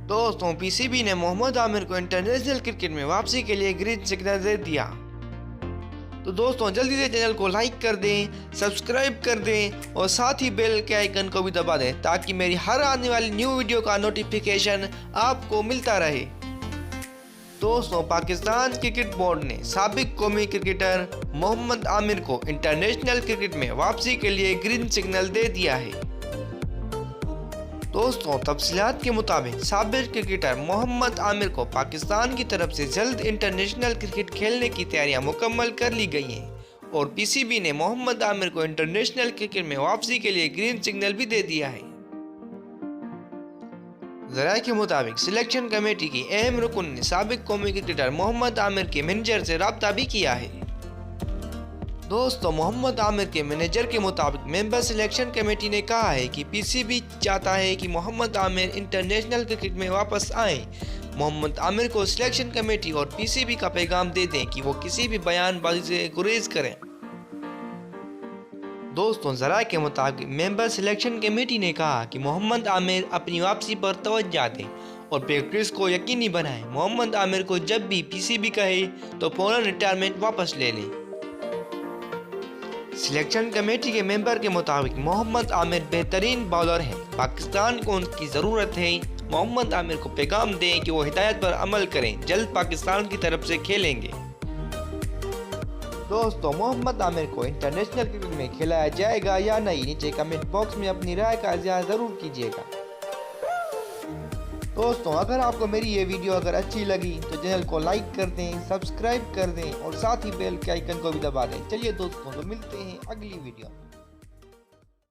दोस्तों पीसीबी ने मोहम्मद आमिर को इंटरनेशनल क्रिकेट में वापसी के लिए ग्रीन सिग्नल दे दिया। तो दोस्तों जल्दी से चैनल को लाइक कर दें, सब्सक्राइब कर दें और साथ ही बेल के आइकन को भी दबा दें ताकि मेरी हर आने वाली न्यू वीडियो का नोटिफिकेशन आपको मिलता रहे। दोस्तों पाकिस्तान क्रिकेट बोर्ड ने साबिक कौमी क्रिकेटर मोहम्मद आमिर को इंटरनेशनल क्रिकेट में वापसी के लिए ग्रीन सिग्नल दे दिया है। दोस्तों तफसीलात के मुताबिक साबिक क्रिकेटर मोहम्मद आमिर को पाकिस्तान की तरफ से जल्द इंटरनेशनल क्रिकेट खेलने की तैयारियां मुकम्मल कर ली गई हैं और पीसीबी ने मोहम्मद आमिर को इंटरनेशनल क्रिकेट में वापसी के लिए ग्रीन सिग्नल भी दे दिया है। ज़राए के मुताबिक सिलेक्शन कमेटी की अहम रुकन ने साबिक कौमी क्रिकेटर मोहम्मद आमिर के मैनेजर से रब्ता भी किया है। दोस्तों मोहम्मद आमिर के मैनेजर के मुताबिक मेंबर सिलेक्शन कमेटी ने कहा है कि पीसीबी चाहता है कि मोहम्मद आमिर इंटरनेशनल क्रिकेट में वापस आएं। मोहम्मद आमिर को सिलेक्शन कमेटी और पीसीबी का पैगाम दे दें कि वो किसी भी बयानबाजी से गुरेज करें। दोस्तों ज़राए के मुताबिक मेंबर सिलेक्शन कमेटी ने कहा कि मोहम्मद आमिर अपनी वापसी पर तवज्जो दें और प्रैक्टिस को यकीनी बनाएं। मोहम्मद आमिर को जब भी पीसीबी कहे तो फौरन रिटायरमेंट वापस ले लें। सिलेक्शन कमेटी के मेंबर के मुताबिक मोहम्मद आमिर बेहतरीन बॉलर हैं। पाकिस्तान को उनकी ज़रूरत है। मोहम्मद आमिर को पैगाम दें कि वो हिदायत पर अमल करें, जल्द पाकिस्तान की तरफ से खेलेंगे। दोस्तों मोहम्मद आमिर को इंटरनेशनल क्रिकेट में खिलाया जाएगा या नहीं, नीचे कमेंट बॉक्स में अपनी राय का इज़हार ज़रूर कीजिएगा। दोस्तों अगर आपको मेरी ये वीडियो अच्छी लगी तो चैनल को लाइक कर दें, सब्सक्राइब कर दें और साथ ही बेल के आइकन को भी दबा दें। चलिए दोस्तों तो मिलते हैं अगली वीडियो।